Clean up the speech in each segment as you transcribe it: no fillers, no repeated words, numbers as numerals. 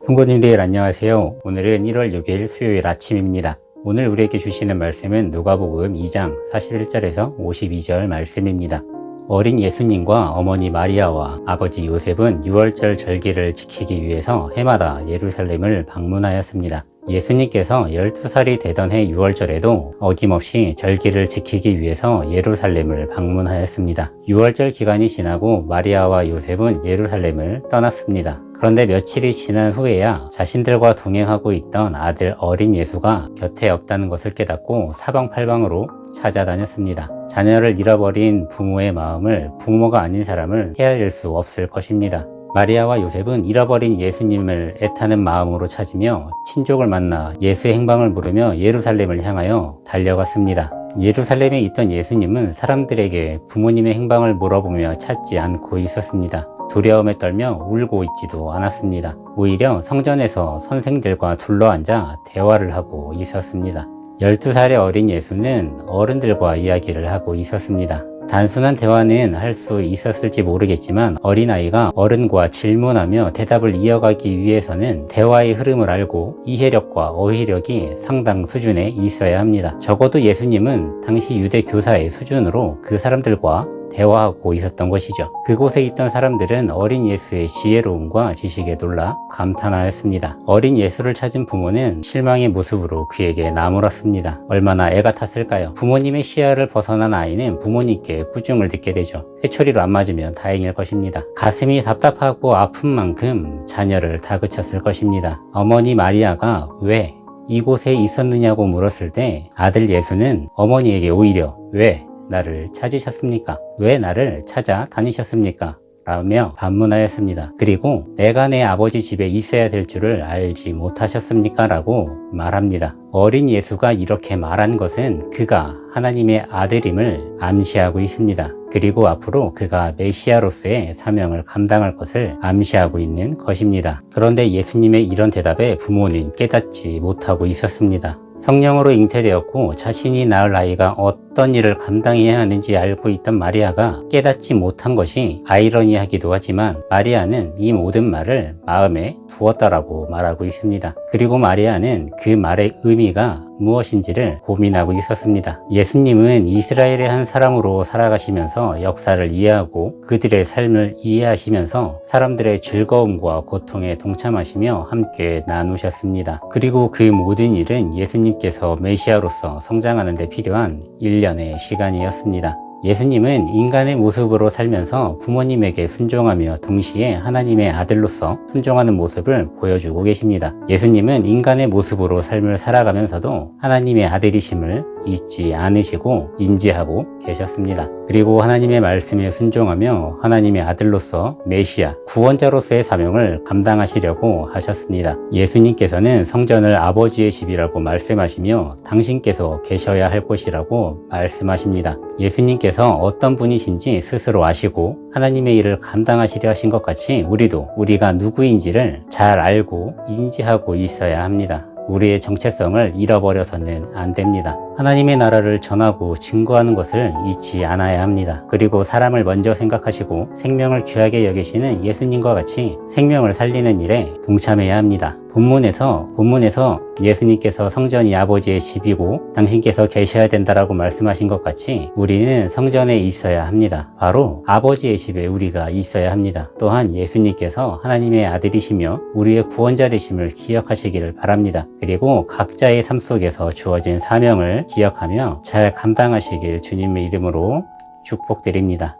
성도님들 안녕하세요. 오늘은 1월 6일 수요일 아침입니다. 오늘 우리에게 주시는 말씀은 누가복음 2장 41절에서 52절 말씀입니다. 어린 예수님과 어머니 마리아와 아버지 요셉은 유월절 절기를 지키기 위해서 해마다 예루살렘을 방문하였습니다. 예수님께서 12살이 되던 해 6월절에도 어김없이 절기를 지키기 위해서 예루살렘을 방문하였습니다. 6월절 기간이 지나고 마리아와 요셉은 예루살렘을 떠났습니다. 그런데 며칠이 지난 후에야 자신들과 동행하고 있던 아들 어린 예수가 곁에 없다는 것을 깨닫고 사방팔방으로 찾아다녔습니다. 자녀를 잃어버린 부모의 마음을 부모가 아닌 사람을 헤아릴 수 없을 것입니다. 마리아와 요셉은 잃어버린 예수님을 애타는 마음으로 찾으며 친족을 만나 예수의 행방을 물으며 예루살렘을 향하여 달려갔습니다. 예루살렘에 있던 예수님은 사람들에게 부모님의 행방을 물어보며 찾지 않고 있었습니다. 두려움에 떨며 울고 있지도 않았습니다. 오히려 성전에서 선생들과 둘러앉아 대화를 하고 있었습니다. 12살의 어린 예수는 어른들과 이야기를 하고 있었습니다. 단순한 대화는 할 수 있었을지 모르겠지만 어린아이가 어른과 질문하며 대답을 이어가기 위해서는 대화의 흐름을 알고 이해력과 어휘력이 상당 수준에 있어야 합니다. 적어도 예수님은 당시 유대 교사의 수준으로 그 사람들과 대화하고 있었던 것이죠. 그곳에 있던 사람들은 어린 예수의 지혜로움과 지식에 놀라 감탄하였습니다. 어린 예수를 찾은 부모는 실망의 모습으로 그에게 나무랐습니다. 얼마나 애가 탔을까요? 부모님의 시야를 벗어난 아이는 부모님께 꾸중을 듣게 되죠. 회초리로 안 맞으면 다행일 것입니다. 가슴이 답답하고 아픈 만큼 자녀를 다그쳤을 것입니다. 어머니 마리아가 왜 이곳에 있었느냐고 물었을 때 아들 예수는 어머니에게 오히려 왜 나를 찾으셨습니까? 왜 나를 찾아 다니셨습니까? 라며 반문하였습니다. 그리고 내가 내 아버지 집에 있어야 될 줄을 알지 못하셨습니까? 라고 말합니다. 어린 예수가 이렇게 말한 것은 그가 하나님의 아들임을 암시하고 있습니다. 그리고 앞으로 그가 메시아로서의 사명을 감당할 것을 암시하고 있는 것입니다. 그런데 예수님의 이런 대답에 부모는 깨닫지 못하고 있었습니다. 성령으로 잉태되었고 자신이 낳을 아이가 어떤 일을 감당해야 하는지 알고 있던 마리아가 깨닫지 못한 것이 아이러니하기도 하지만 마리아는 이 모든 말을 마음에 두었다라고 말하고 있습니다. 그리고 마리아는 그 말의 의미가 무엇인지를 고민하고 있었습니다. 예수님은 이스라엘의 한 사람으로 살아가시면서 역사를 이해하고 그들의 삶을 이해하시면서 사람들의 즐거움과 고통에 동참하시며 함께 나누셨습니다. 그리고 그 모든 일은 예수님께서 메시아로서 성장하는 데 필요한 일련의 시간이었습니다. 예수님은 인간의 모습으로 살면서 부모님에게 순종하며 동시에 하나님의 아들로서 순종하는 모습을 보여주고 계십니다. 예수님은 인간의 모습으로 삶을 살아가면서도 하나님의 아들이심을 잊지 않으시고 인지하고 계셨습니다. 그리고 하나님의 말씀에 순종하며 하나님의 아들로서 메시아, 구원자로서의 사명을 감당하시려고 하셨습니다. 예수님께서는 성전을 아버지의 집이라고 말씀하시며 당신께서 계셔야 할 곳이라고 말씀하십니다. 예수님께서 어떤 분이신지 스스로 아시고 하나님의 일을 감당하시려 하신 것 같이 우리도 우리가 누구인지를 잘 알고 인지하고 있어야 합니다. 우리의 정체성을 잃어버려서는 안 됩니다. 하나님의 나라를 전하고 증거하는 것을 잊지 않아야 합니다. 그리고 사람을 먼저 생각하시고 생명을 귀하게 여기시는 예수님과 같이 생명을 살리는 일에 동참해야 합니다. 본문에서 예수님께서 성전이 아버지의 집이고 당신께서 계셔야 된다라고 말씀하신 것 같이 우리는 성전에 있어야 합니다. 바로 아버지의 집에 우리가 있어야 합니다. 또한 예수님께서 하나님의 아들이시며 우리의 구원자 되심을 기억하시기를 바랍니다. 그리고 각자의 삶 속에서 주어진 사명을 기억하며 잘 감당하시길 주님의 이름으로 축복드립니다.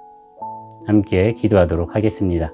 함께 기도하도록 하겠습니다.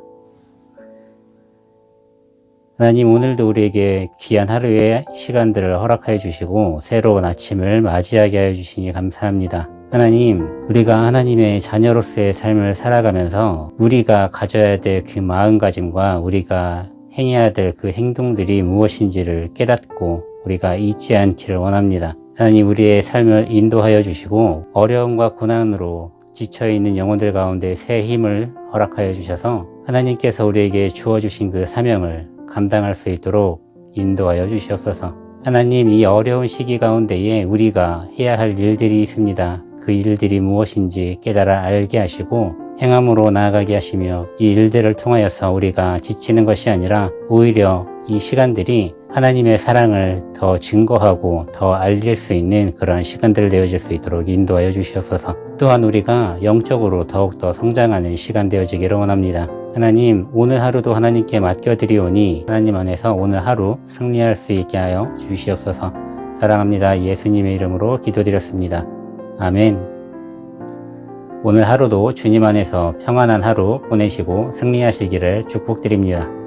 하나님, 오늘도 우리에게 귀한 하루의 시간들을 허락하여 주시고 새로운 아침을 맞이하게 하여 주시니 감사합니다. 하나님, 우리가 하나님의 자녀로서의 삶을 살아가면서 우리가 가져야 될 그 마음가짐과 우리가 행해야 될 그 행동들이 무엇인지를 깨닫고 우리가 잊지 않기를 원합니다. 하나님, 우리의 삶을 인도하여 주시고 어려움과 고난으로 지쳐있는 영혼들 가운데 새 힘을 허락하여 주셔서 하나님께서 우리에게 주어주신 그 사명을 감당할 수 있도록 인도하여 주시옵소서. 하나님, 이 어려운 시기 가운데에 우리가 해야 할 일들이 있습니다. 그 일들이 무엇인지 깨달아 알게 하시고 행함으로 나아가게 하시며 이 일들을 통하여서 우리가 지치는 것이 아니라 오히려 이 시간들이 하나님의 사랑을 더 증거하고 더 알릴 수 있는 그런 시간들 되어질 수 있도록 인도하여 주시옵소서. 또한 우리가 영적으로 더욱더 성장하는 시간 되어지기를 원합니다. 하나님, 오늘 하루도 하나님께 맡겨드리오니 하나님 안에서 오늘 하루 승리할 수 있게 하여 주시옵소서. 사랑합니다. 예수님의 이름으로 기도드렸습니다. 아멘. 오늘 하루도 주님 안에서 평안한 하루 보내시고 승리하시기를 축복드립니다.